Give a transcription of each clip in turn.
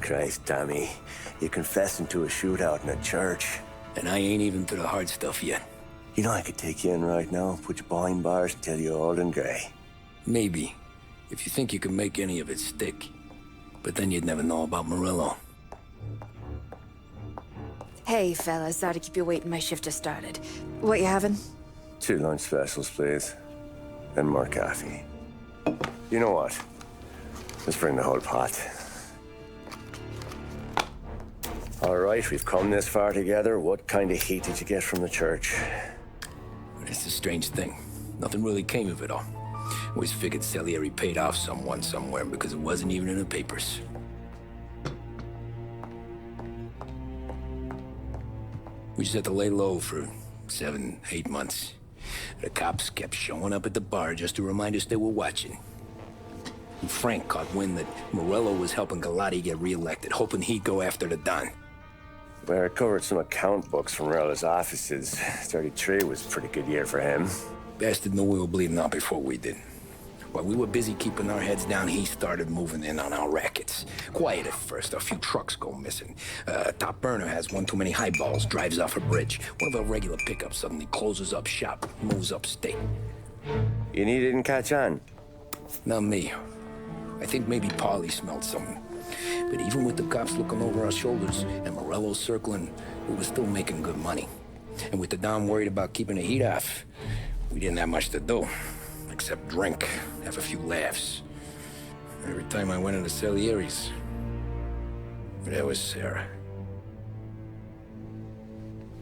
Christ, Tommy. You're confessing to a shootout in a church. And I ain't even to the hard stuff yet. You know I could take you in right now, put you behind bars and tell you old and grey. Maybe, if you think you can make any of it stick. But then you'd never know about Morello. Hey, fellas, sorry to keep you waiting. My shift just started. What you having? 2 lunch specials, please. And more coffee. You know what? Let's bring the whole pot. All right, we've come this far together. What kind of heat did you get from the church? It's a strange thing. Nothing really came of it all. Always figured Salieri paid off someone somewhere because it wasn't even in the papers. We just had to lay low for 7, 8 months. The cops kept showing up at the bar just to remind us they were watching. And Frank caught wind that Morello was helping Galati get reelected, hoping he'd go after the Don. Well, I recovered some account books from Morello's offices. 33 was a pretty good year for him. Bastard knew we were bleeding out before we did. While we were busy keeping our heads down, he started moving in on our rackets. Quiet at first, a few trucks go missing. Top burner has one too many highballs, drives off a bridge. One of our regular pickups suddenly closes up shop, moves upstate. You didn't catch on? Not me. I think maybe Paulie smelled something. But even with the cops looking over our shoulders and Morello circling, we were still making good money. And with the Don worried about keeping the heat off, we didn't have much to do. Except drink, have a few laughs. Every time I went into Salieri's, there was Sarah.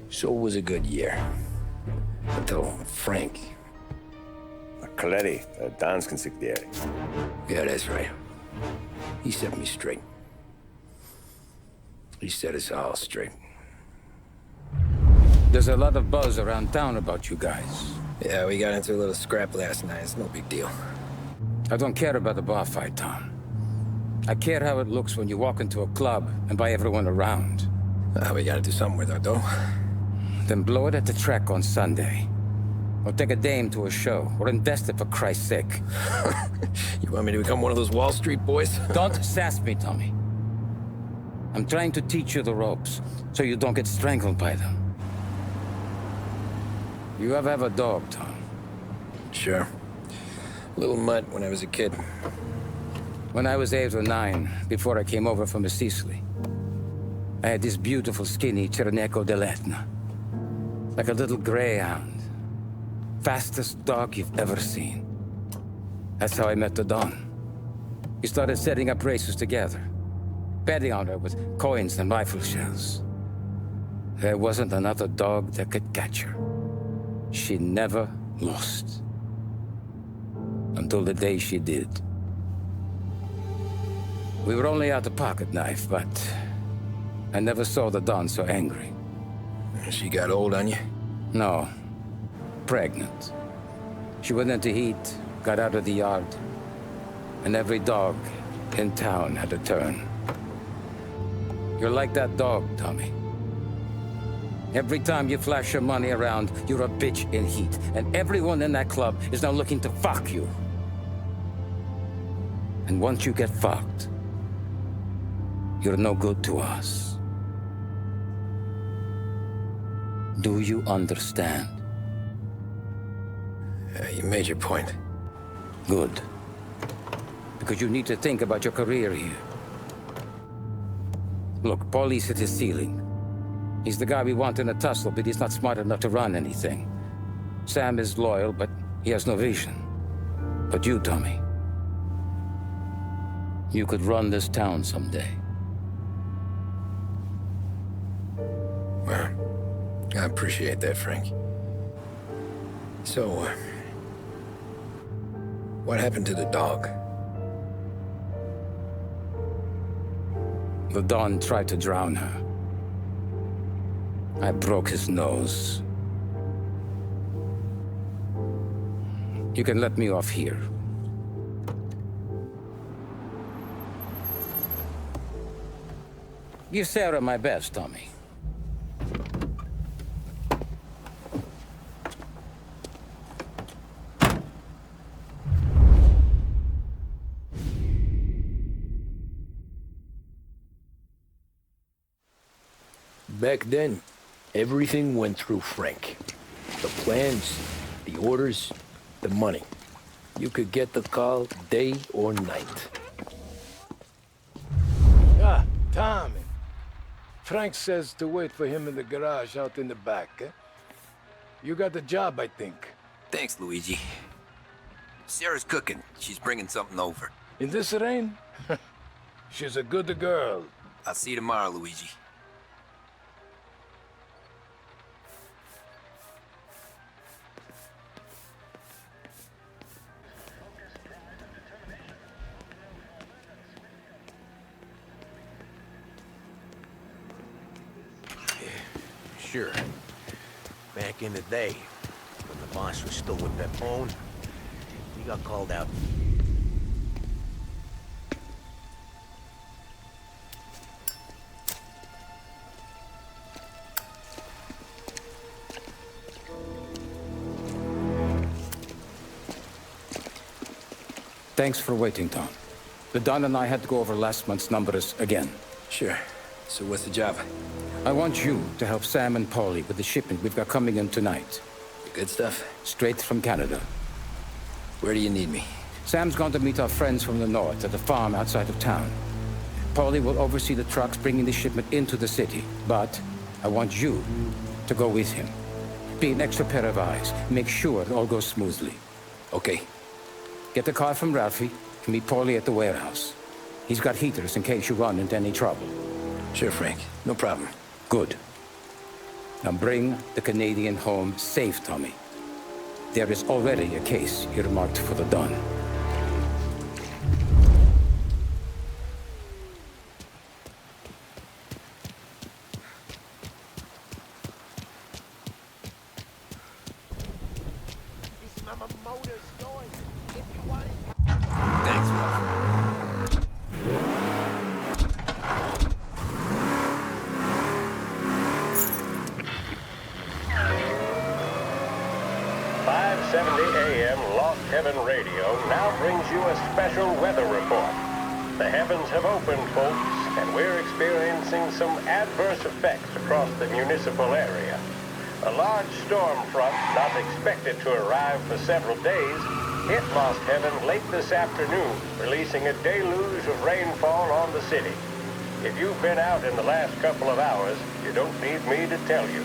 So it was a good year. Until Frank. Coletti, Don's consigliere. Yeah, that's right. He set me straight. He set us all straight. There's a lot of buzz around town about you guys. Yeah, we got into a little scrap last night. It's no big deal. I don't care about the bar fight, Tom. I care how it looks when you walk into a club and buy everyone around. We gotta do something with our dough. Then blow it at the track on Sunday. Or take a dame to a show, or invest it for Christ's sake. You want me to become one of those Wall Street boys? Don't sass me, Tommy. I'm trying to teach you the ropes, so you don't get strangled by them. You ever have a dog, Tom? Sure. Little mutt when I was a kid. When I was 8 or 9, before I came over from Sicily, I had this beautiful, skinny Cerneco dell'Etna. Like a little greyhound. Fastest dog you've ever seen. That's how I met the Don. We started setting up races together, betting on her with coins and rifle shells. There wasn't another dog that could catch her. She never lost. Until the day she did. We were only out a pocket knife, but I never saw the Don so angry. She got old on you? No. Pregnant. She went into heat, got out of the yard, and every dog in town had a turn. You're like that dog, Tommy. Every time you flash your money around, you're a bitch in heat, and everyone in that club is now looking to fuck you. And once you get fucked, you're no good to us. Do you understand? You made your point. Good. Because you need to think about your career here. Look, Paulie's hit his ceiling. He's the guy we want in a tussle, but he's not smart enough to run anything. Sam is loyal, but he has no vision. But you, Tommy, you could run this town someday. Well, I appreciate that, Frank. So, what happened to the dog? The Don tried to drown her. I broke his nose. You can let me off here. Give Sarah my best, Tommy. Back then, everything went through Frank. The plans, the orders, the money. You could get the call day or night. Ah, Tommy. Frank says to wait for him in the garage out in the back, eh? You got the job, I think. Thanks, Luigi. Sarah's cooking. She's bringing something over. In this rain? She's a good girl. I'll see you tomorrow, Luigi. Sure. Back in the day, when the boss was still with Headphone, we got called out. Thanks for waiting, Tom. The Don and I had to go over last month's numbers again. Sure. So what's the job? I want you to help Sam and Paulie with the shipment we've got coming in tonight. The good stuff? Straight from Canada. Where do you need me? Sam's gone to meet our friends from the north at the farm outside of town. Paulie will oversee the trucks bringing the shipment into the city, but I want you to go with him. Be an extra pair of eyes. Make sure it all goes smoothly. Okay. Get the car from Ralphie and meet Paulie at the warehouse. He's got heaters in case you run into any trouble. Sure, Frank. No problem. Good. Now bring the Canadian home safe, Tommy. There is already a case earmarked for the Don. Thanks, Ralph. 570 AM Lost Heaven Radio now brings you a special weather report. The heavens have opened, folks, and we're experiencing some adverse effects across the municipal area. A large storm front, not expected to arrive for several days, hit Lost Heaven late this afternoon, releasing a deluge of rainfall on the city. If you've been out in the last couple of hours, you don't need me to tell you.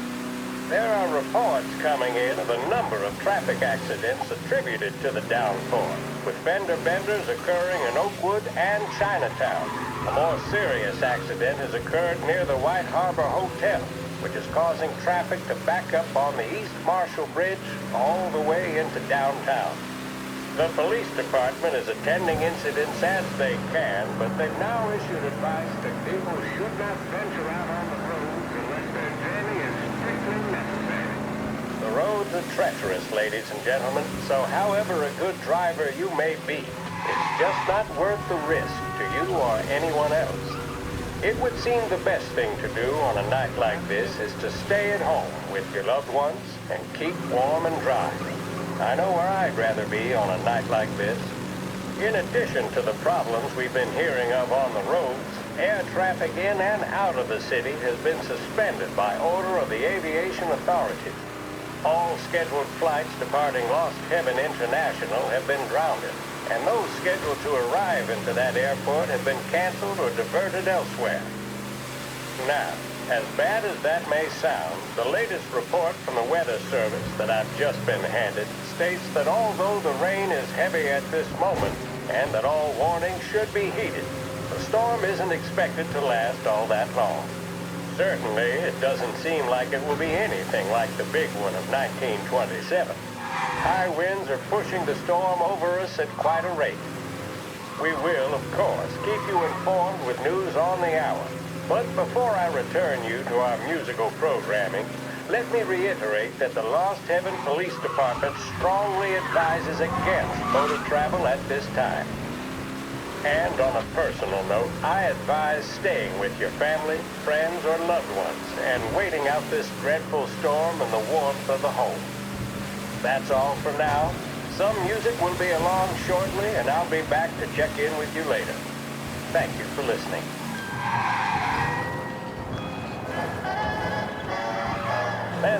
There are reports coming in of a number of traffic accidents attributed to the downpour, with fender benders occurring in Oakwood and Chinatown. A more serious accident has occurred near the White Harbor Hotel, which is causing traffic to back up on the East Marshall Bridge all the way into downtown. The police department is attending incidents as they can, but they've now issued advice that people should not venture out on the roads unless their journey is strictly necessary. The roads are treacherous, ladies and gentlemen, so however a good driver you may be, it's just not worth the risk to you or anyone else. It would seem the best thing to do on a night like this is to stay at home with your loved ones and keep warm and dry. I know where I'd rather be on a night like this. In addition to the problems we've been hearing of on the roads, air traffic in and out of the city has been suspended by order of the aviation authorities. All scheduled flights departing Lost Heaven International have been grounded, and those scheduled to arrive into that airport have been canceled or diverted elsewhere. Now, as bad as that may sound, the latest report from the Weather Service that I've just been handed states that although the rain is heavy at this moment, and that all warnings should be heeded, the storm isn't expected to last all that long. Certainly, it doesn't seem like it will be anything like the big one of 1927. High winds are pushing the storm over us at quite a rate. We will, of course, keep you informed with news on the hour. But before I return you to our musical programming, let me reiterate that the Lost Heaven Police Department strongly advises against motor travel at this time. And on a personal note, I advise staying with your family, friends, or loved ones and waiting out this dreadful storm in the warmth of the home. That's all for now. Some music will be along shortly, and I'll be back to check in with you later. Thank you for listening.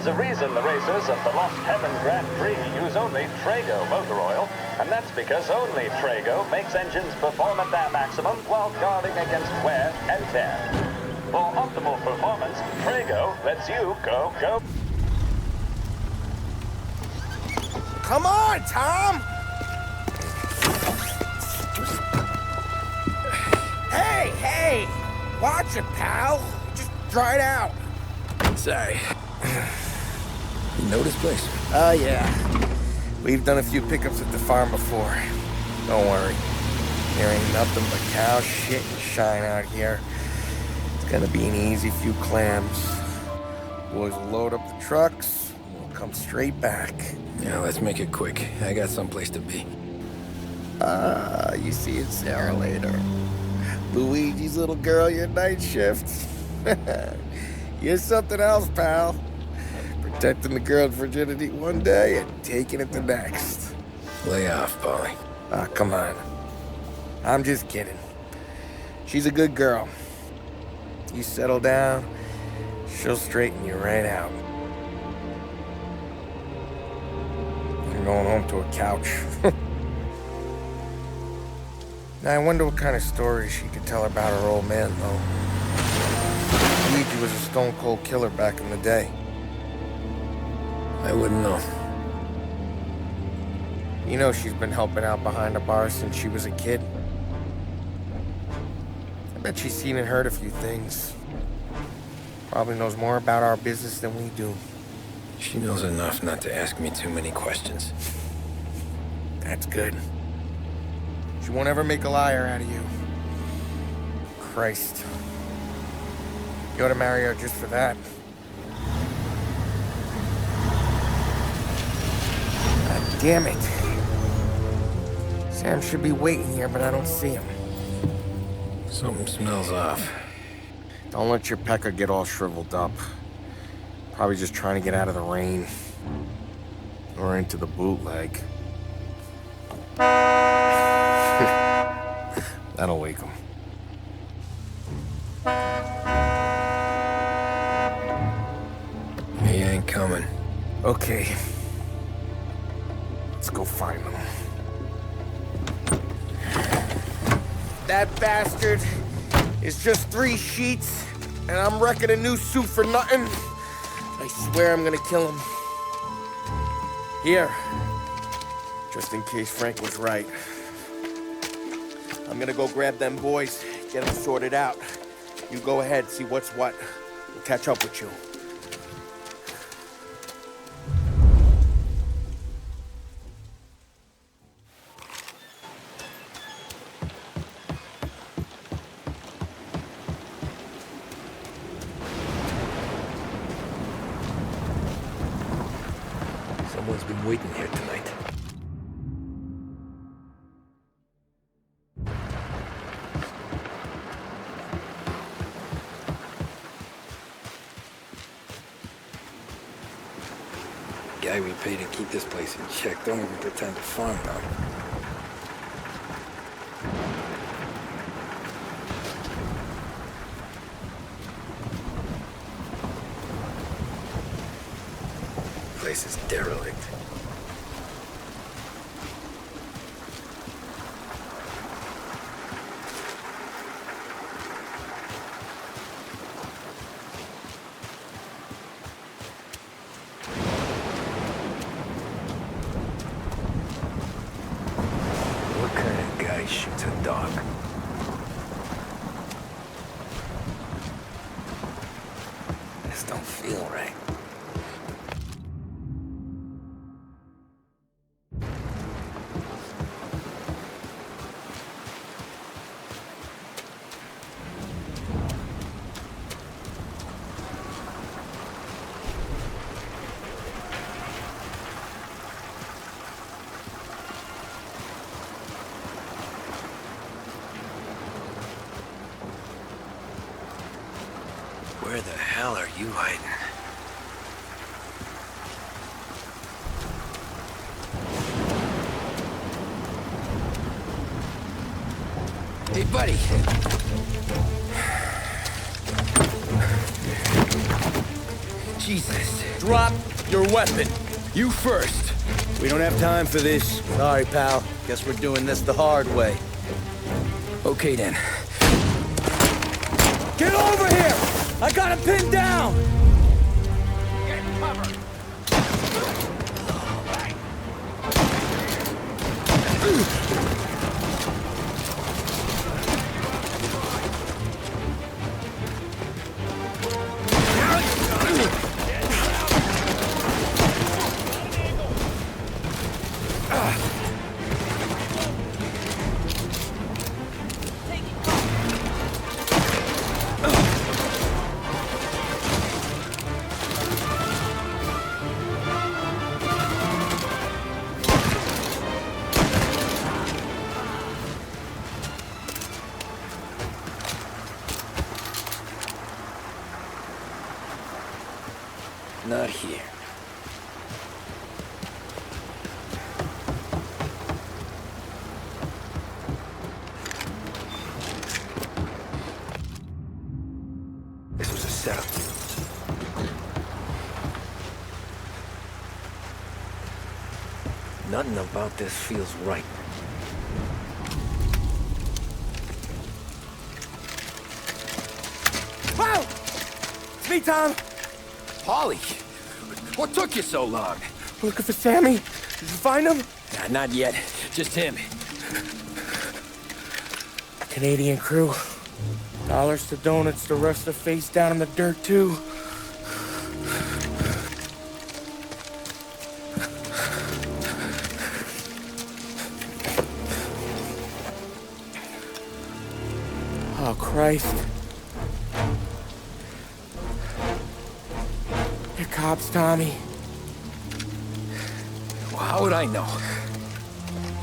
There's a reason the racers of the Lost Heaven Grand Prix use only Trago motor oil, and that's because only Trago makes engines perform at their maximum while guarding against wear and tear. For optimal performance, Trago lets you go. Come on, Tom! Hey! Watch it, pal! Just dry it out. Sorry. You know this place? Oh, yeah. We've done a few pickups at the farm before. Don't worry. There ain't nothing but cow shit and shine out here. It's gonna be an easy few clams. Boys will load up the trucks, and we'll come straight back. Yeah, let's make it quick. I got someplace to be. You see it, Sarah, later. Luigi's little girl, your night shift. You're something else, pal. Protecting the girl's virginity one day and taking it the next. Lay off, Polly. Ah, come on. I'm just kidding. She's a good girl. You settle down, she'll straighten you right out. I'm going home to a couch. Now, I wonder what kind of stories she could tell about her old man, though. Luigi was a stone-cold killer back in the day. I wouldn't know. You know she's been helping out behind the bar since she was a kid. I bet she's seen and heard a few things. Probably knows more about our business than we do. She knows enough not to ask me too many questions. That's good. She won't ever make a liar out of you. Christ. You ought to marry her just for that. God damn it. Sam should be waiting here, but I don't see him. Something smells off. Don't let your pecker get all shriveled up. Probably just trying to get out of the rain. Or into the bootleg. That'll wake him. He ain't coming. Okay. Let's go find him. That bastard is just 3 sheets, and I'm wrecking a new suit for nothing. I swear I'm gonna kill him. Here. Just in case Frank was right. I'm gonna go grab them boys, get them sorted out. You go ahead, see what's what. We'll catch up with you. Someone's been waiting here tonight. Guy we pay to keep this place in check. Don't even pretend to farm now. Place is derelict. What kind of guy shoots a dog? This don't feel right. Where the hell are you hiding? Hey, buddy. Jesus. Drop your weapon. You first. We don't have time for this. Sorry, pal. Guess we're doing this the hard way. Okay, then. Get over here! I got him pinned down! Get covered! Not here. This was a setup. Nothing about this feels right. Wow! It's me, Tom. Polly, what took you so long? Looking for Sammy. Did you find him? Nah, not yet. Just him. Canadian crew. Dollars to donuts to rest their face down in the dirt, too. Oh, Christ. They're cops, Tommy. Well, how would I know?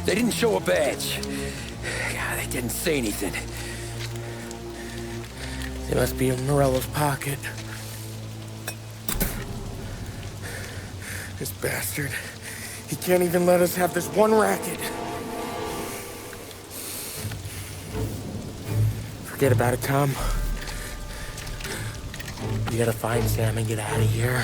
They didn't show a badge. God, they didn't say anything. They must be in Morello's pocket. This bastard. He can't even let us have this one racket. Forget about it, Tom. We gotta find Sam and get out of here.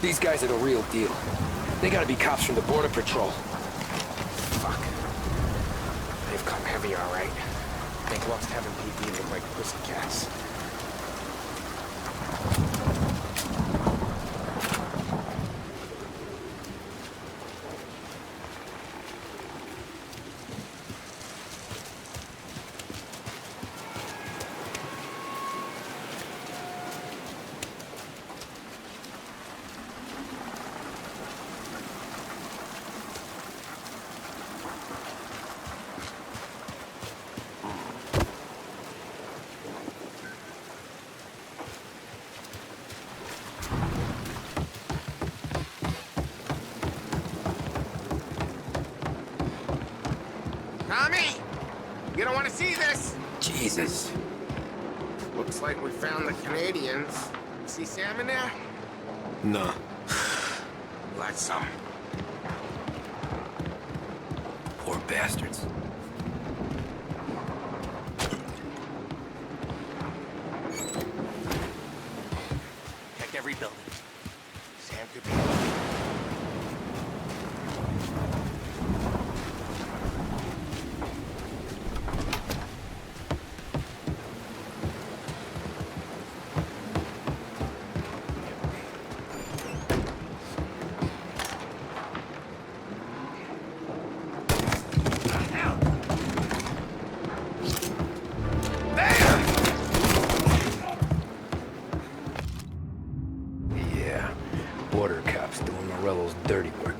These guys are the real deal. They gotta be cops from the Border Patrol. Fuck. They've come heavy, all right. Make lots of having PP look like pussycats. Tommy! You don't want to see this! Jesus. Looks like we found the Canadians. See Sam in there? No. Let some. Poor bastards. Check every building. Sam could be... Yeah, border cops doing Morello's dirty work.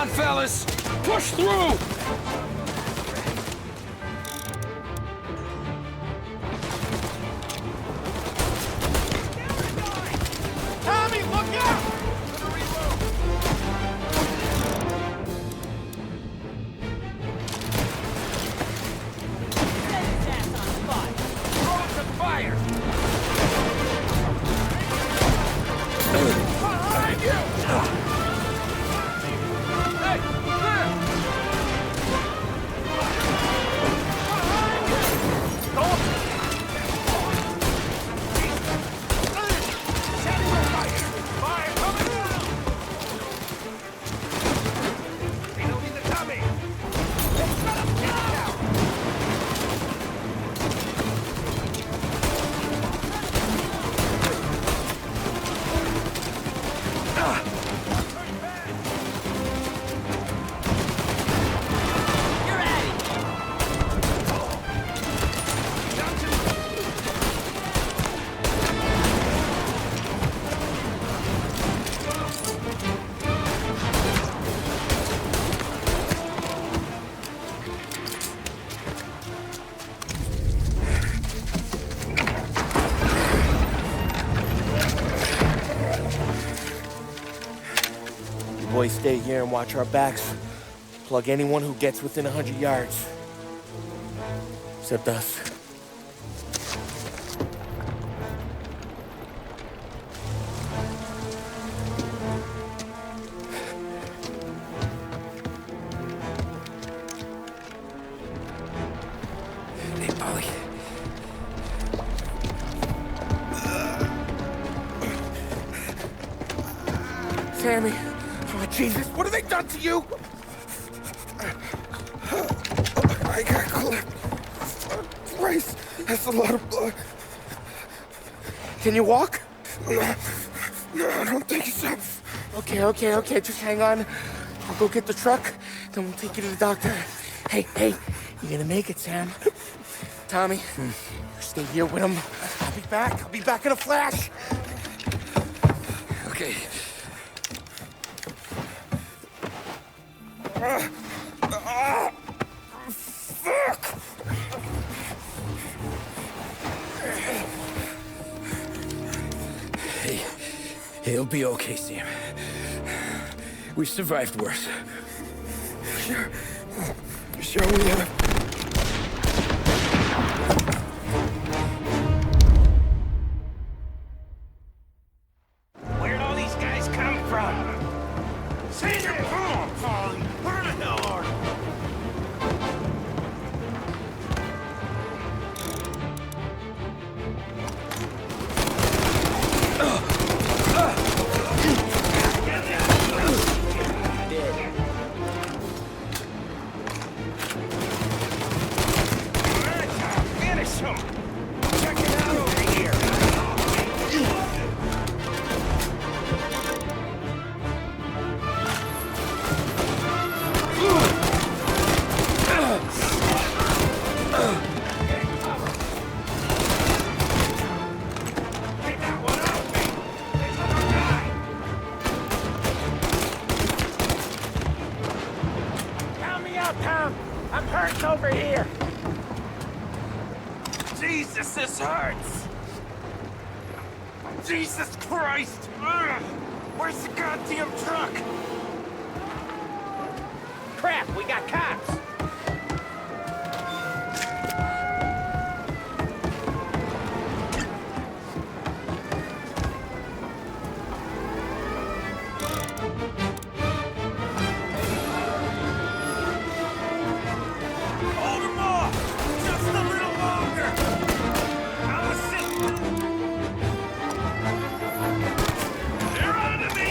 on, fellas! Push through! Tommy, look out! Boys stay here and watch our backs. Plug anyone who gets within 100 yards. Except us. Hey, Polly. Sammy. Oh, Jesus, what have they done to you? I got clipped. Christ, that's a lot of blood. Can you walk? No, I don't think so. Okay, just hang on. I'll go get the truck, then we'll take you to the doctor. Hey, you're gonna make it, Sam. Tommy, stay here with him. I'll be back in a flash. Okay. Fuck! Hey, it'll be okay, Sam. We've survived worse. Sure we have. Where'd all these guys come from? Say your boom, Polly! Where the hell are you? Finish him! Check it out over here! Take that one out! There's another guy! Count me out, Tom! I'm hurt over here! Jesus, this hurts! Jesus Christ! Ugh. Where's the goddamn truck? Crap, we got cops! Hold them off! Just a little longer! I'm assisting! They're on to me!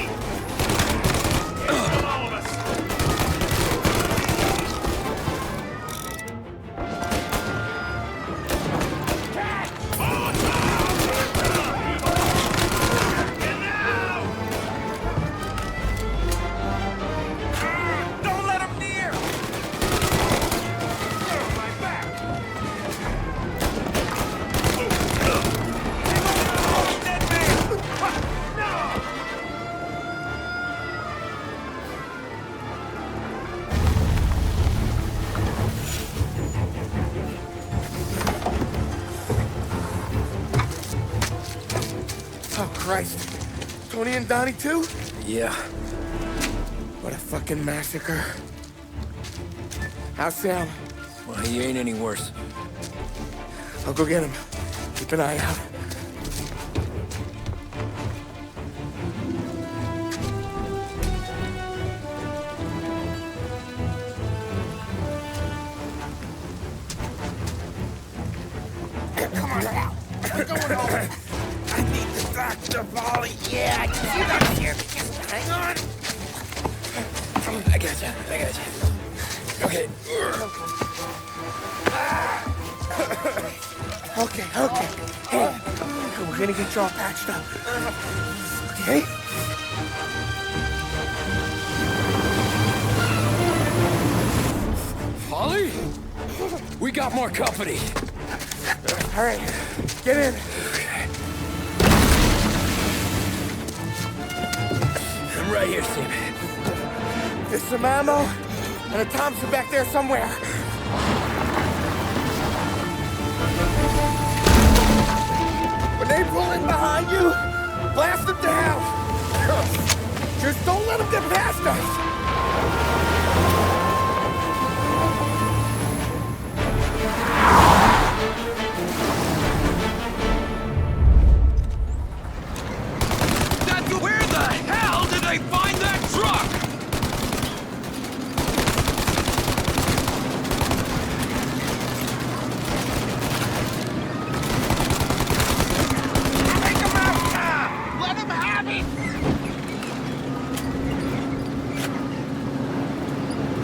It's all of us! Oh, Christ. Tony and Donnie, too? Yeah. What a fucking massacre. How's Sam? Well, he ain't any worse. I'll go get him. Keep an eye out. Come on now. We're going home. I need the doctor, Volley. Yeah, you don't hear me. Just hang on. I got you. Okay. Okay. Hey, we're gonna get you all patched up. Okay? Holly? We got more company. All right, get in. I'm right here, Sam. There's some ammo and a Thompson back there somewhere. When they pull in behind you, blast them down. Just don't let them get past us. Where the hell did they find that truck? Take him out now. Let him have it.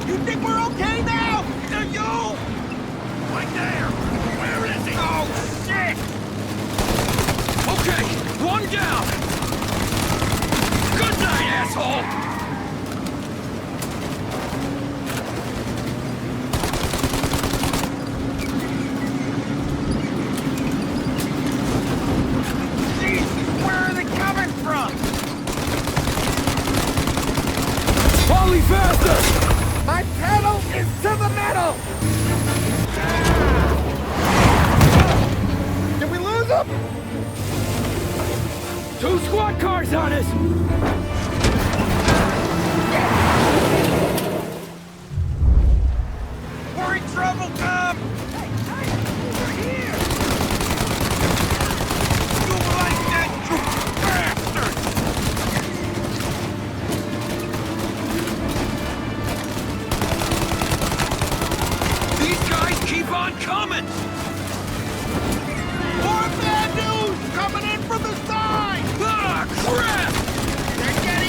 You think we're okay now? Do you? Right there. Where is he? Oh, shit. Okay, one down. Good night, asshole! Jesus, where are they coming from? Holly, faster! My pedal is to the metal. Did we lose them? 2 squad cars on us! We're in trouble, Tom! Hey, over here! You like that, you bastard! These guys keep on coming! More bad news coming in from the side! Ah, crap! They're getting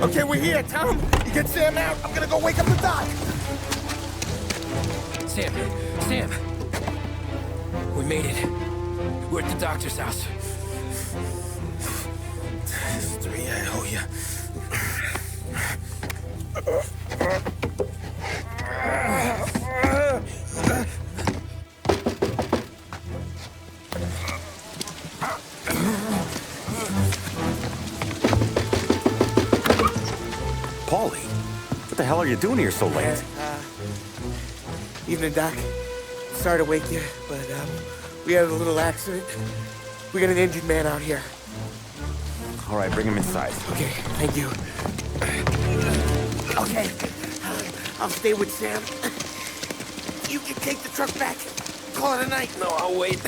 Okay, we're here, Tom. You get Sam out. I'm gonna go wake up the doc. Sam! We made it. We're at the doctor's house. There's 3 I owe you. Paulie, what the hell are you doing here so late? Evening, Doc. Sorry to wake you, but we had a little accident. We got an injured man out here. All right, bring him inside. Okay, thank you. Okay, I'll stay with Sam. You can take the truck back. Call it a night. No, I'll wait.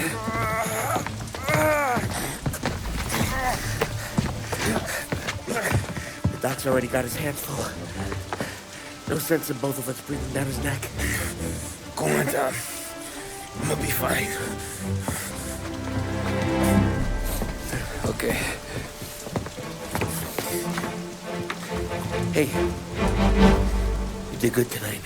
The doc's already got his hands full. No sense in both of us breathing down his neck. Go on, Tom. I'm gonna be fine. Okay. Hey, you did good tonight.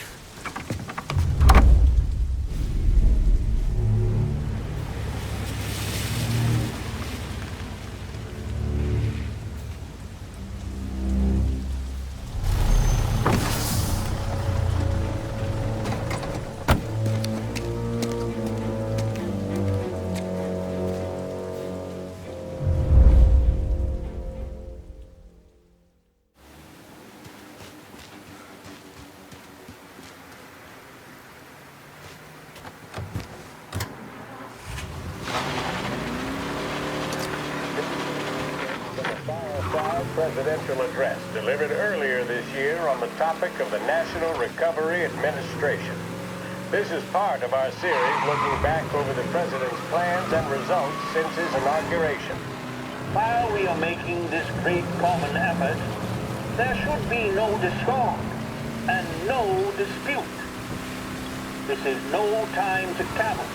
Presidential address delivered earlier this year on the topic of the National Recovery Administration. This is part of our series looking back over the president's plans and results since his inauguration. While we are making this great common effort, there should be no discord and no dispute. This is no time to cavil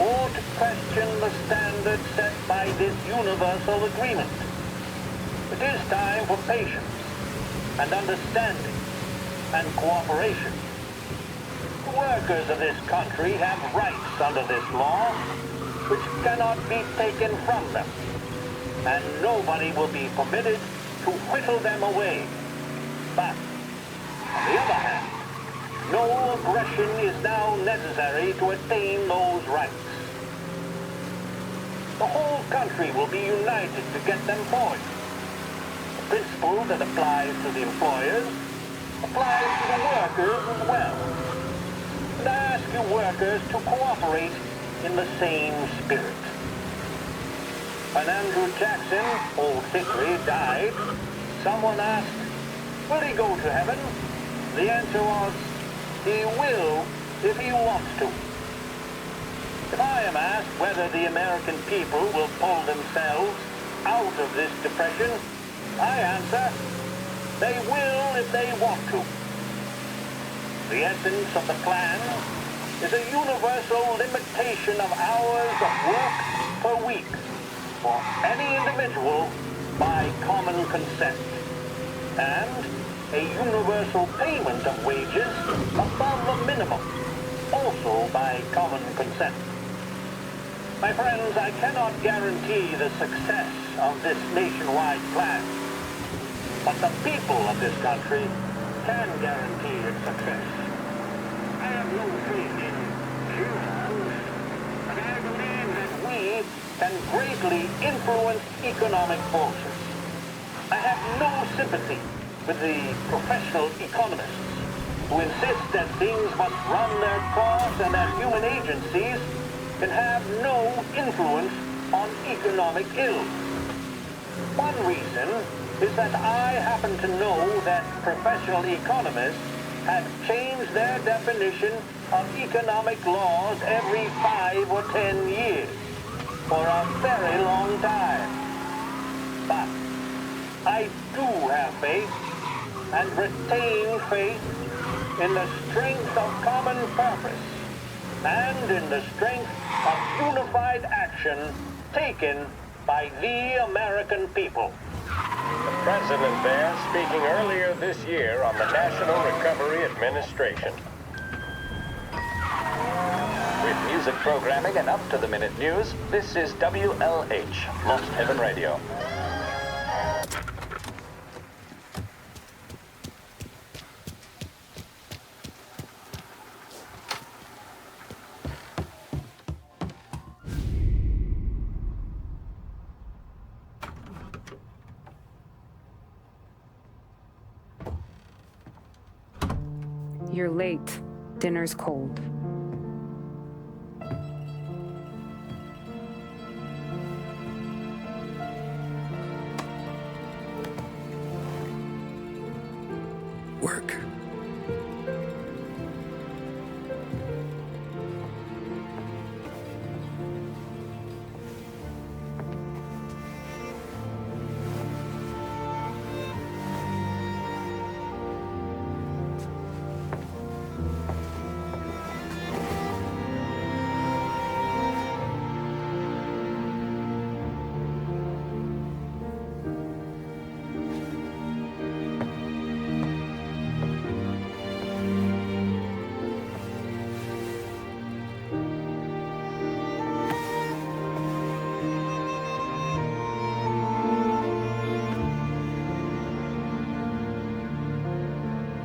or to question the standards set by this universal agreement. It is time for patience and understanding and cooperation. The workers of this country have rights under this law which cannot be taken from them, and nobody will be permitted to whittle them away. But, on the other hand, no aggression is now necessary to attain those rights. The whole country will be united to get them forward. The principle that applies to the employers applies to the workers as well. And I ask you workers to cooperate in the same spirit. When Andrew Jackson, Old Hickory, died, someone asked, will he go to heaven? The answer was, he will if he wants to. If I am asked whether the American people will pull themselves out of this depression, I answer, they will if they want to. The essence of the plan is a universal limitation of hours of work per week for any individual by common consent, and a universal payment of wages above the minimum, also by common consent. My friends, I cannot guarantee the success of this nationwide plan, but the people of this country can guarantee its success. I have no faith in humans, but I believe that we can greatly influence economic forces. I have no sympathy with the professional economists who insist that things must run their course and that human agencies can have no influence on economic ills. One reason is that I happen to know that professional economists have changed their definition of economic laws every 5 or 10 years for a very long time. But I do have faith and retain faith in the strength of common purpose and in the strength of unified action taken by the American people. The president there speaking earlier this year on the National Recovery Administration. With music programming and up-to-the-minute news, this is WLH, Lost Heaven Radio. You're late. Dinner's cold. Work.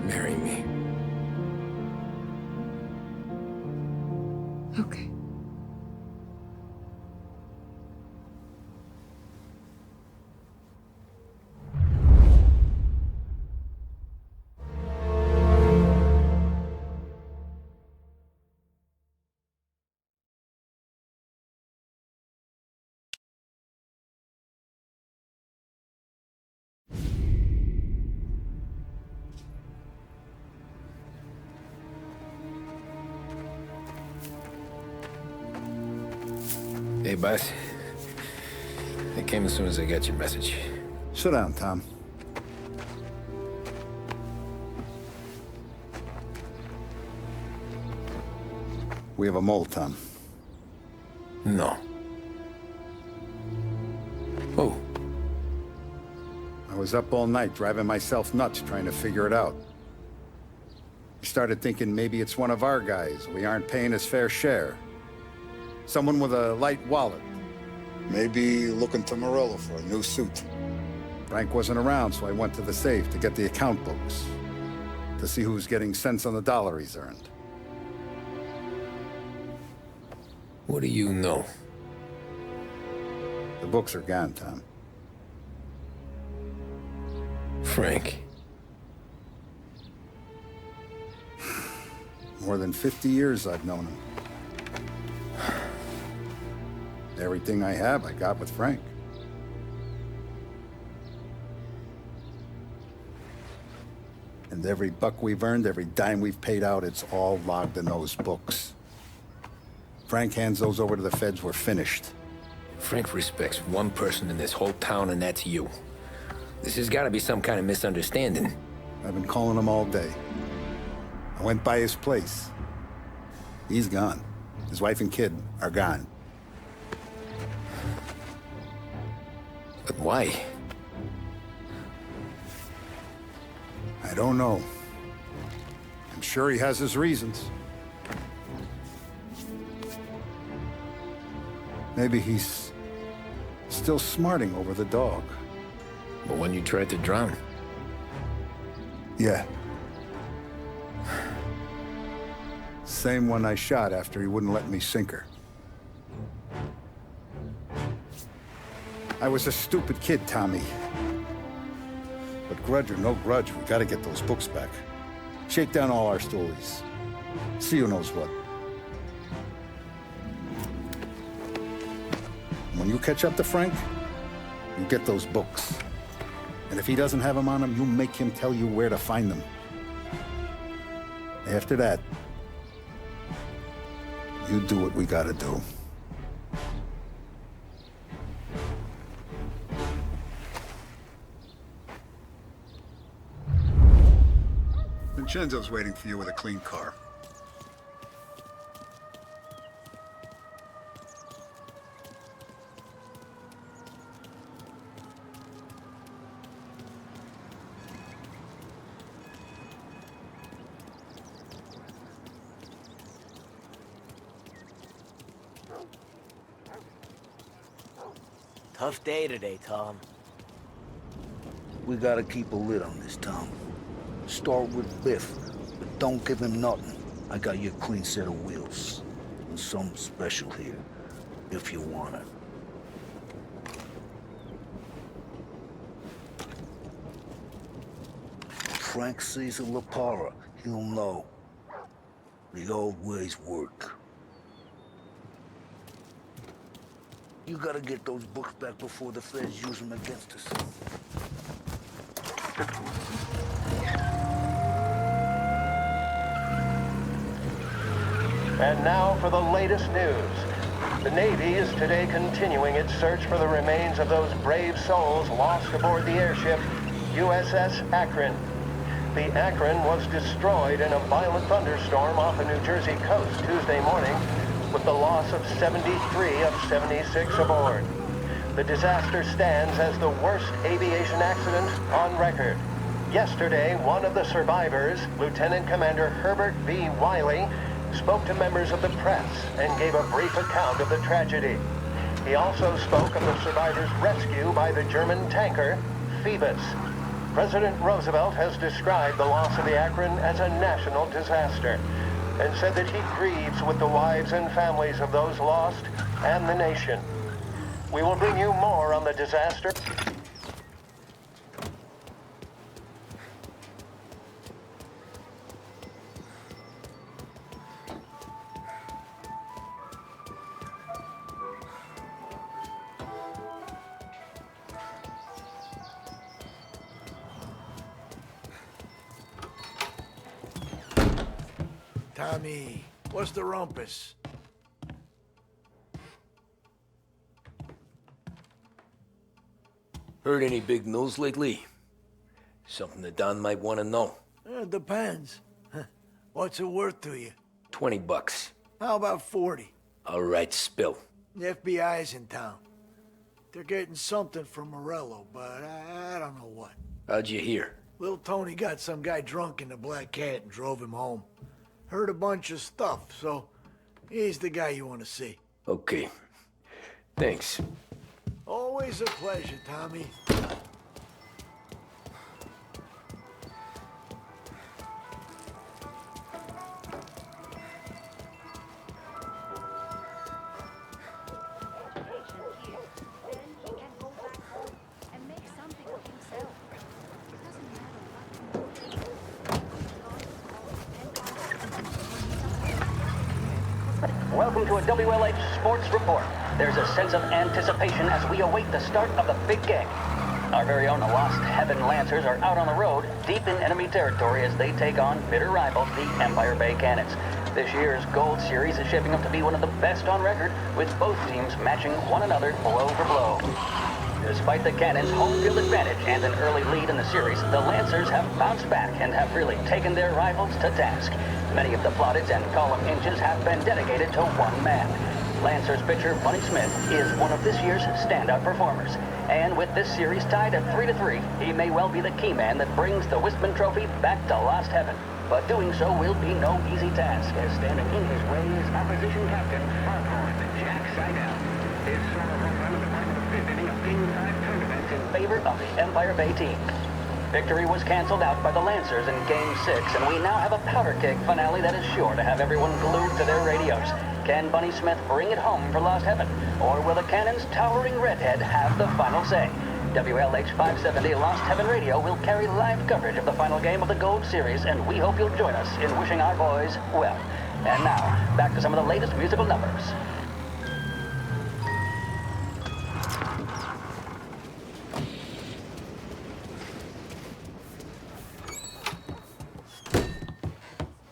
Marry me. Okay. Hey, boss. I came as soon as I got your message. Sit down, Tom. We have a mole, Tom. No. Oh. I was up all night driving myself nuts trying to figure it out. I started thinking maybe it's one of our guys. We aren't paying his fair share. Someone with a light wallet. Maybe looking to Morello for a new suit. Frank wasn't around, so I went to the safe to get the account books. To see who's getting cents on the dollar he's earned. What do you know? The books are gone, Tom. Frank. More than 50 years I've known him. Everything I have, I got with Frank. And every buck we've earned, every dime we've paid out, it's all logged in those books. Frank hands those over to the feds, we're finished. Frank respects one person in this whole town, and that's you. This has got to be some kind of misunderstanding. I've been calling him all day. I went by his place. He's gone. His wife and kid are gone. But why? I don't know. I'm sure he has his reasons. Maybe he's still smarting over the dog. The one you tried to drown? Yeah. Same one I shot after he wouldn't let me sink her. I was a stupid kid, Tommy. But grudge or no grudge, we gotta get those books back. Shake down all our stories. See who knows what. When you catch up to Frank, you get those books. And if he doesn't have them on him, you make him tell you where to find them. After that, you do what we gotta do. Vincenzo's waiting for you with a clean car. Tough day today, Tom. We gotta keep a lid on this, Tom. Start with Biff, but don't give him nothing. I got you a clean set of wheels. And something special here, if you want it. Frank sees a La Parra, he'll know. The old ways work. You gotta get those books back before the feds use them against us. And now for the latest news. The Navy is today continuing its search for the remains of those brave souls lost aboard the airship USS Akron. The Akron was destroyed in a violent thunderstorm off the New Jersey coast Tuesday morning, with the loss of 73 of 76 aboard. The disaster stands as the worst aviation accident on record. Yesterday, one of the survivors, Lieutenant Commander Herbert V. Wiley, spoke to members of the press and gave a brief account of the tragedy. He also spoke of the survivors' rescue by the German tanker Phoebus. President Roosevelt has described the loss of the Akron as a national disaster and said that he grieves with the wives and families of those lost and the nation. We will bring you more on the disaster. Tommy, what's the rumpus? Heard any big news lately? Something that Don might want to know. It depends. What's it worth to you? $20. How about 40? All right, spill. The FBI's in town. They're getting something from Morello, but I don't know what. How'd you hear? Little Tony got some guy drunk in the Black Cat and drove him home. Heard a bunch of stuff, so he's the guy you want to see. Okay. Thanks. Always a pleasure, Tommy. Welcome to a WLH Sports Report. There's a sense of anticipation as we await the start of the big game. Our very own Lost Heaven Lancers are out on the road, deep in enemy territory as they take on bitter rivals, the Empire Bay Cannons. This year's Gold Series is shaping up to be one of the best on record, with both teams matching one another blow for blow. Despite the Cannons' home field advantage and an early lead in the series, the Lancers have bounced back and have really taken their rivals to task. Many of the plaudits and column inches have been dedicated to one man. Lancers pitcher Bunny Smith is one of this year's standout performers. And with this series tied at 3-3, he may well be the key man that brings the Wistman Trophy back to Lost Heaven. But doing so will be no easy task, as standing in his way is opposition captain Foghorn Jack Seidel. His solo home run of the final fifth inning of Game 5 tournament in favor of the Empire Bay team. Victory was canceled out by the Lancers in Game 6, and we now have a powder keg finale that is sure to have everyone glued to their radios. Can Bunny Smith bring it home for Lost Heaven, or will the Cannon's towering redhead have the final say? WLH 570 Lost Heaven Radio will carry live coverage of the final game of the Gold Series, and we hope you'll join us in wishing our boys well. And now, back to some of the latest musical numbers.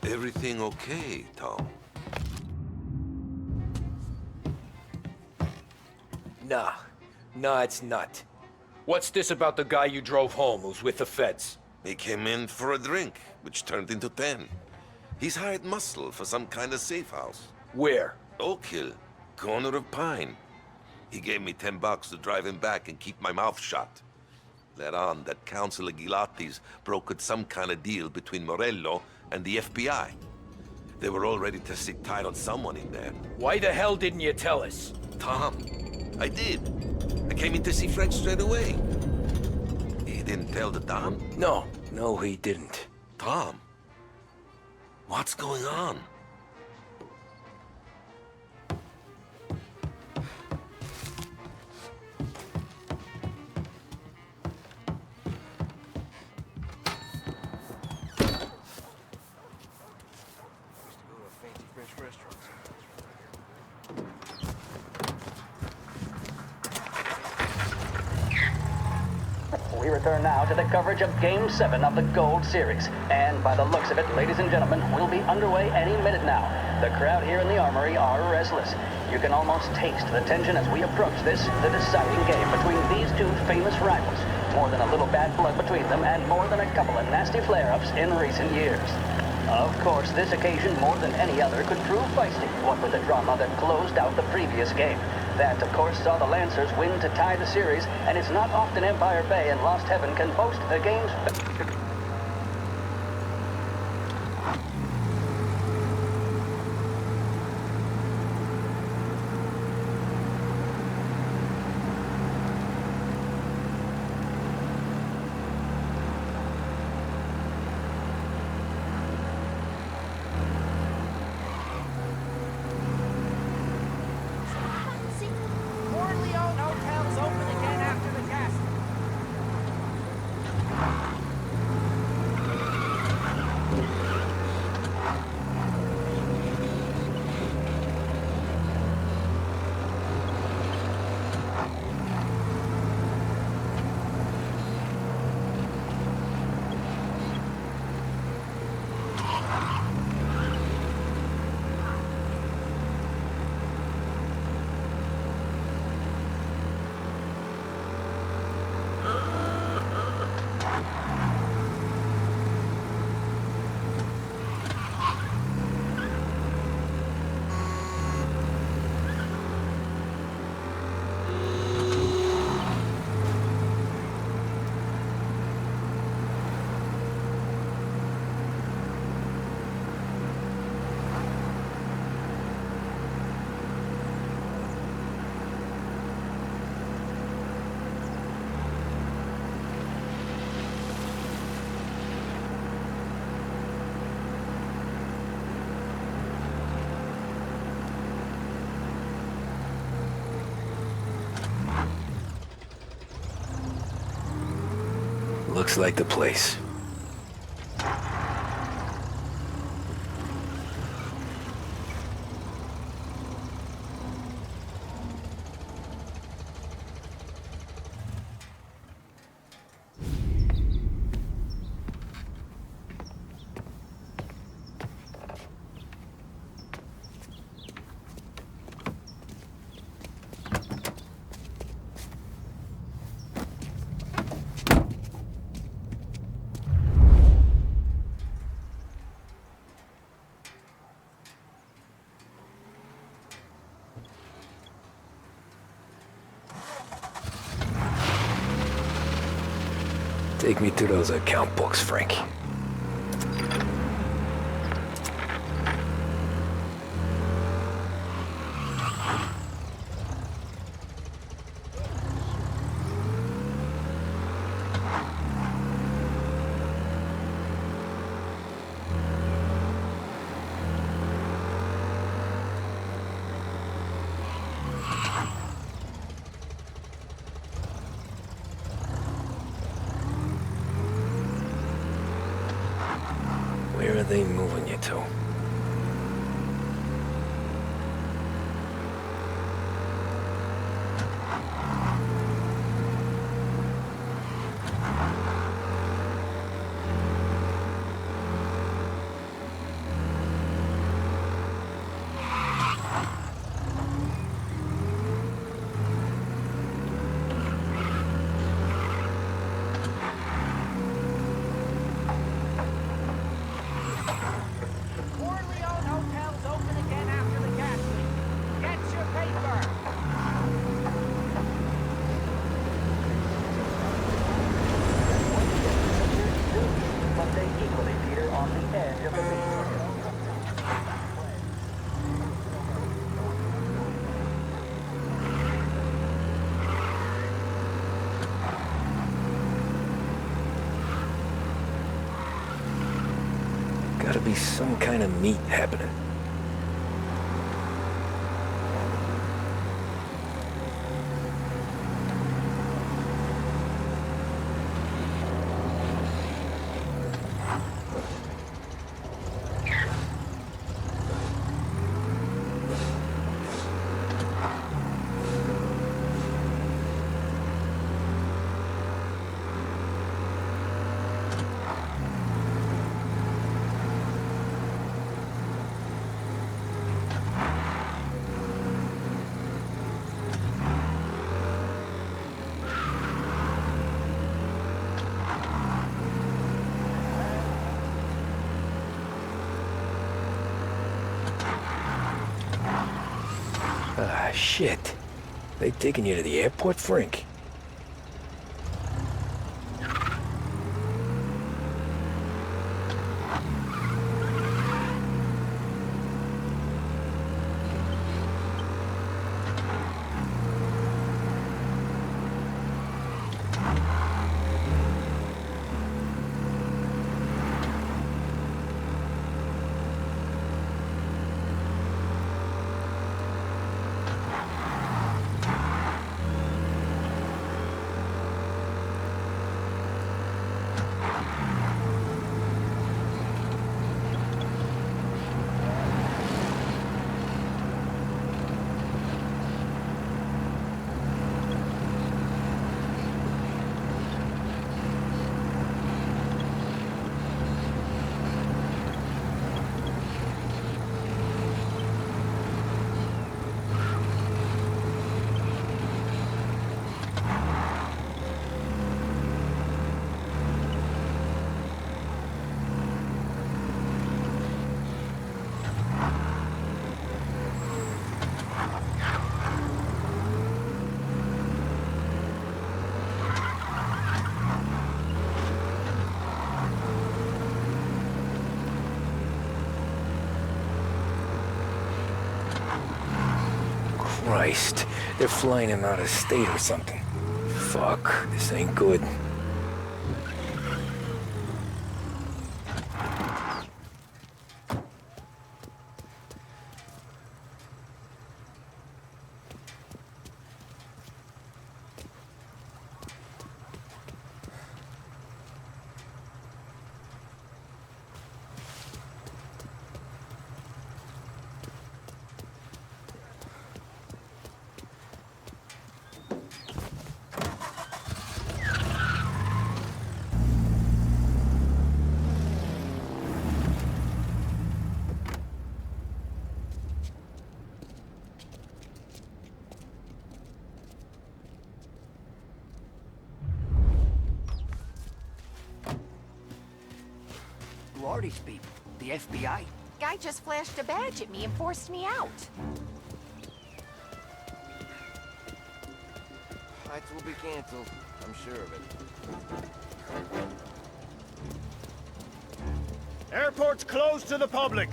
Everything okay, Tom? Nah, it's not. What's this about the guy you drove home who's with the feds? He came in for a drink, which turned into 10. He's hired muscle for some kind of safe house. Where? Oak Hill, corner of Pine. He gave me $10 to drive him back and keep my mouth shut. Let on that Councilor Gilatis brokered some kind of deal between Morello and the FBI. They were all ready to sit tight on someone in there. Why the hell didn't you tell us? Tom, I did. I came in to see Frank straight away. He didn't tell the Don? No, he didn't. Tom? What's going on? We return now to the coverage of Game 7 of the Gold Series. And by the looks of it, ladies and gentlemen, we'll be underway any minute now. The crowd here in the Armory are restless. You can almost taste the tension as we approach this, the deciding game between these two famous rivals. More than a little bad blood between them and more than a couple of nasty flare-ups in recent years. Of course, this occasion, more than any other, could prove feisty, what with the drama that closed out the previous game. That, of course, saw the Lancers win to tie the series, and it's not often Empire Bay and Lost Heaven can boast the game's... Looks like the place. Take me to those account books, Frank. Where are they moving you to? be some kind of neat happening. Ah, shit. They taking you to the airport, Frank? Christ, they're flying him out of state or something. Fuck, this ain't good. Artis people, the FBI. Guy just flashed a badge at me and forced me out. Flights will be canceled. I'm sure of it. Airport's closed to the public.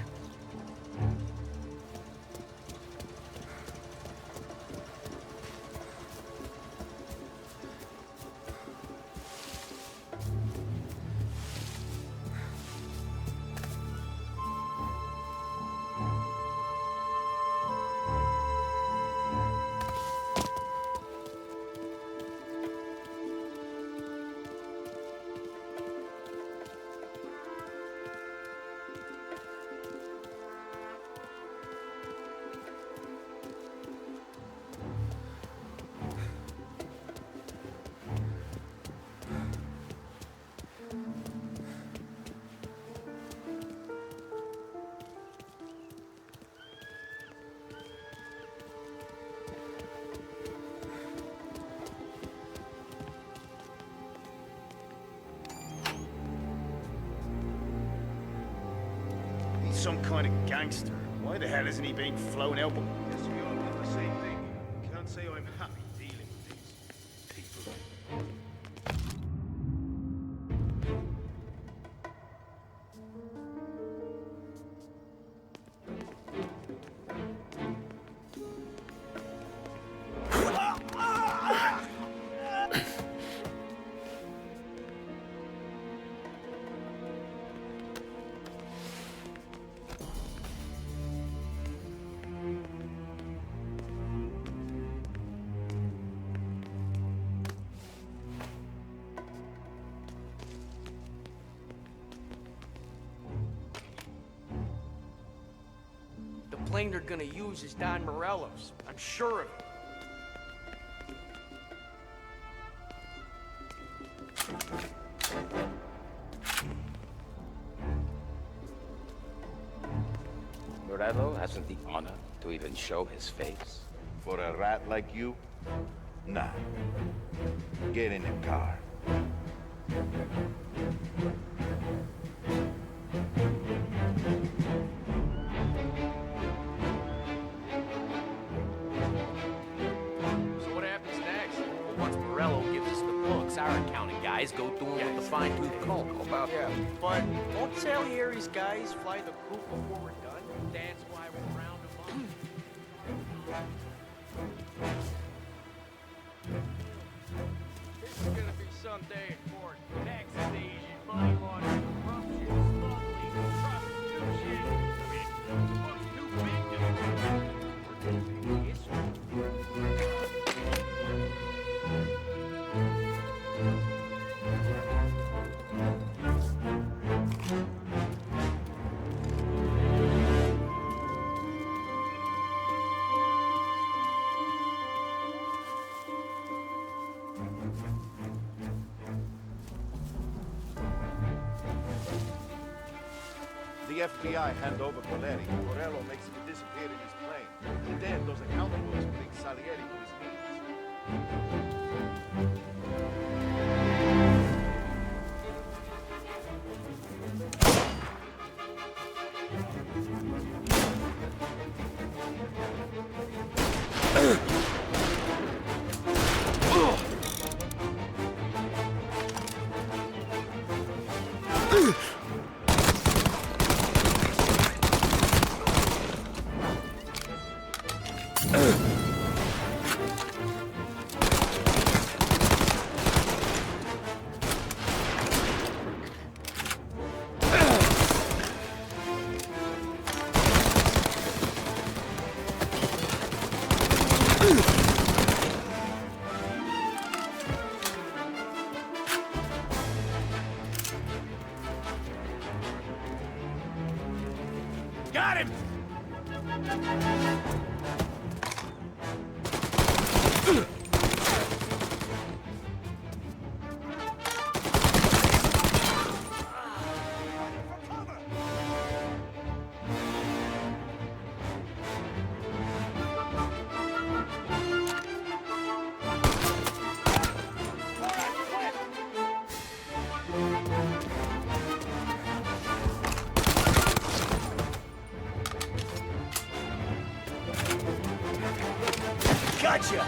Some kind of gangster. Why the hell isn't he being flown out? Yes, we all want the same thing. Can't say I'm happy dealing with these people. plane they're gonna use is Don Morello's. I'm sure of it. Morello hasn't the honor to even show his face. For a rat like you? Nah. Get in the car. So what happens next? Well, once Morello gives us the books, our accounting guys go through them with the fine-tooth comb. How about that? But won't Salieri's guys fly the coop before we're done? That's why we'll round them up. This is gonna be some day in court. Tax evasion, money laundering, corruption, smuggling, prostitution. I mean, the book's too big to we're gonna make history. The FBI hand over Coleri. Morello makes him disappear in his plane. And then those accounting books bring Salieri to his knees. Got him! Gotcha!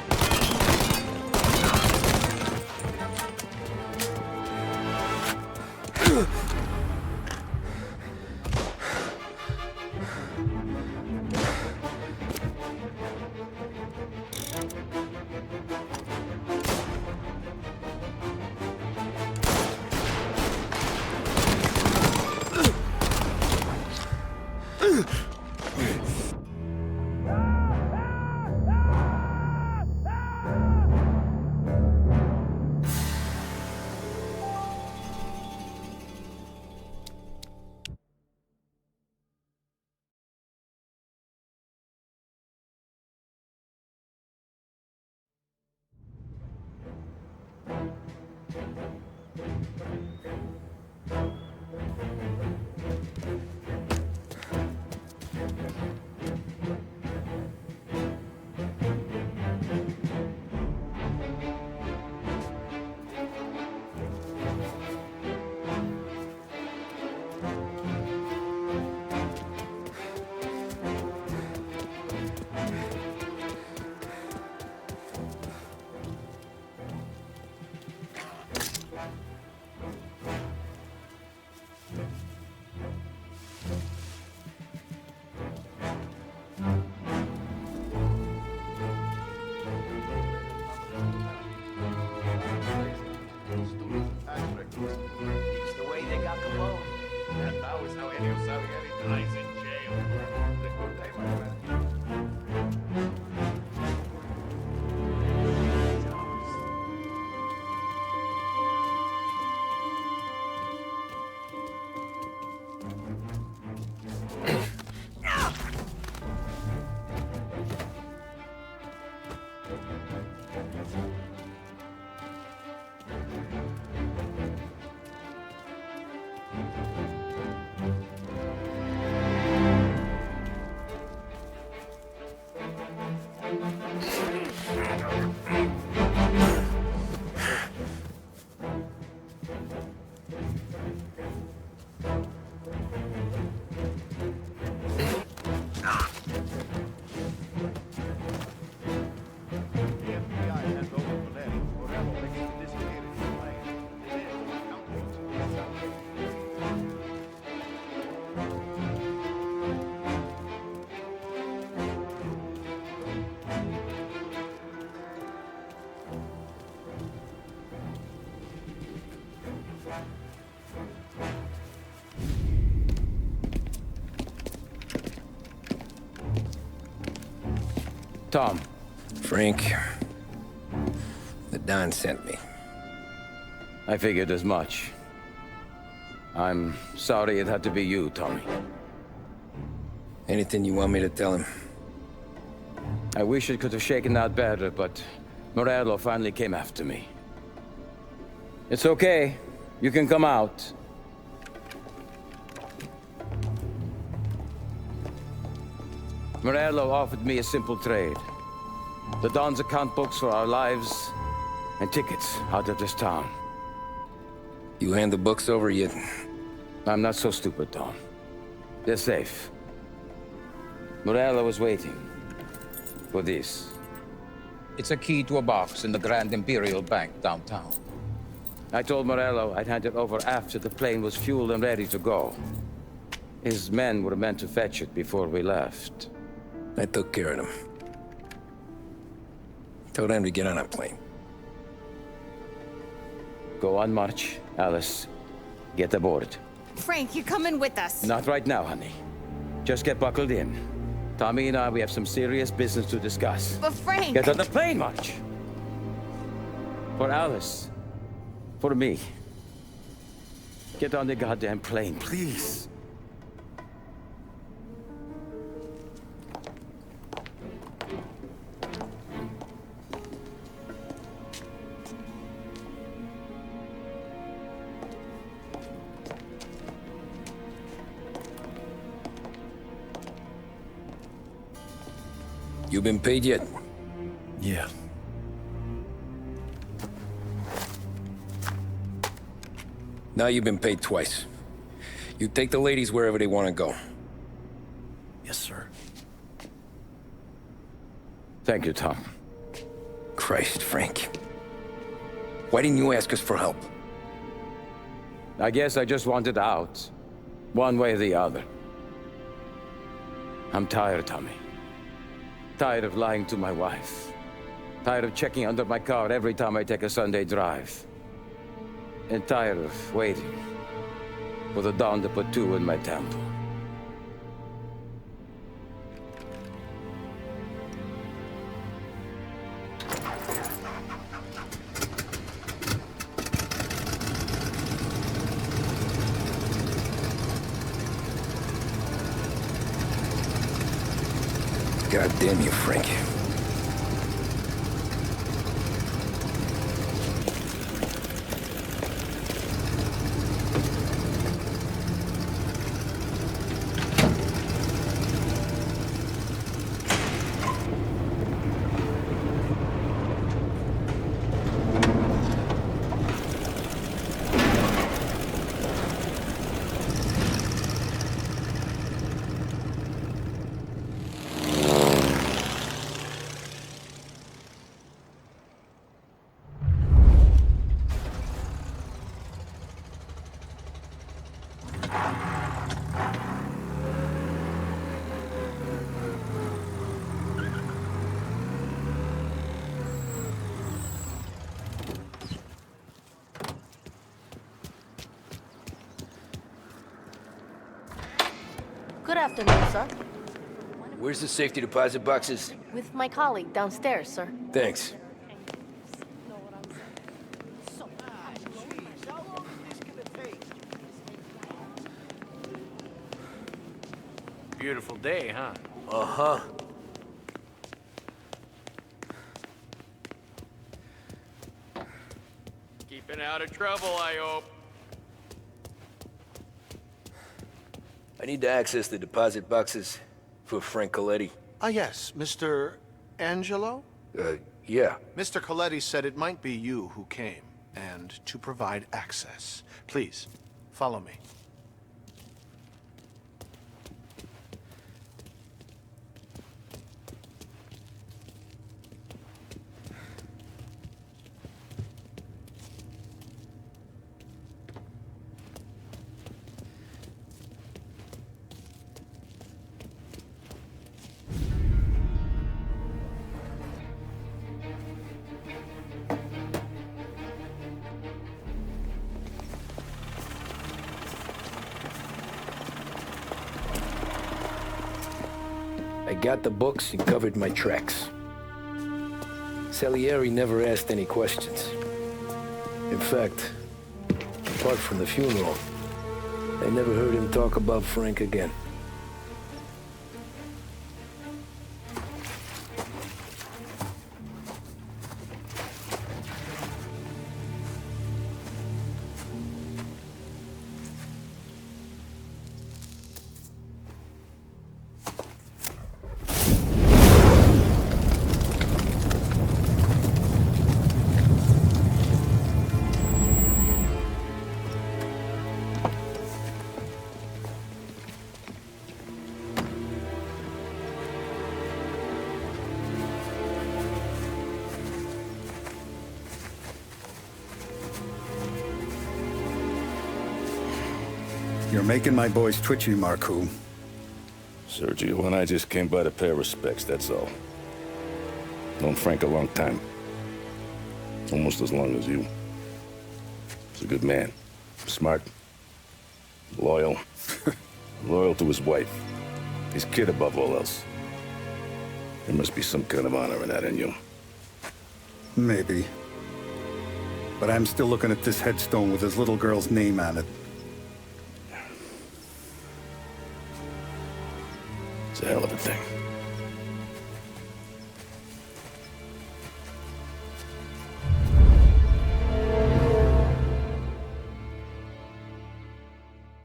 Tom. Frank. The Don sent me. I figured as much. I'm sorry it had to be you, Tommy. Anything you want me to tell him? I wish it could have shaken out better, but Morello finally came after me. It's okay. You can come out. Morello offered me a simple trade. The Don's account books for our lives and tickets out of this town. You hand the books over yet? I'm not so stupid, Don. They're safe. Morello was waiting for this. It's a key to a box in the Grand Imperial Bank downtown. I told Morello I'd hand it over after the plane was fueled and ready to go. His men were meant to fetch it before we left. I took care of them. Told them to get on a plane. Go on, March. Alice, get aboard. Frank, you're coming with us. Not right now, honey. Just get buckled in. Tommy and I, we have some serious business to discuss. But Frank... Get on the plane, March! For Alice. For me. Get on the goddamn plane, please. You been paid yet? Yeah. Now you've been paid twice. You take the ladies wherever they want to go. Yes, sir. Thank you, Tom. Christ, Frank. Why didn't you ask us for help? I guess I just wanted out. One way or the other. I'm tired, Tommy. Tired of lying to my wife. Tired of checking under my car every time I take a Sunday drive. And tired of waiting for the dawn to put two in my temple. God damn you, Frank. Good afternoon, sir. Where's the safety deposit boxes? With my colleague downstairs, sir. Thanks. Beautiful day, huh? Uh-huh. Been out of trouble, I hope. I need to access the deposit boxes for Frank Coletti. Ah, yes, Mr. Angelo? Yeah. Mr. Coletti said it might be you who came, and to provide access. Please, follow me. I got the books and covered my tracks. Salieri never asked any questions. In fact, apart from the funeral, I never heard him talk about Frank again. You're making my boys twitchy, Marku. Sergio and I just came by to pay respects, that's all. Known Frank a long time. Almost as long as you. He's a good man. Smart. Loyal. Loyal to his wife. His kid above all else. There must be some kind of honor in that in you. Maybe. But I'm still looking at this headstone with his little girl's name on it.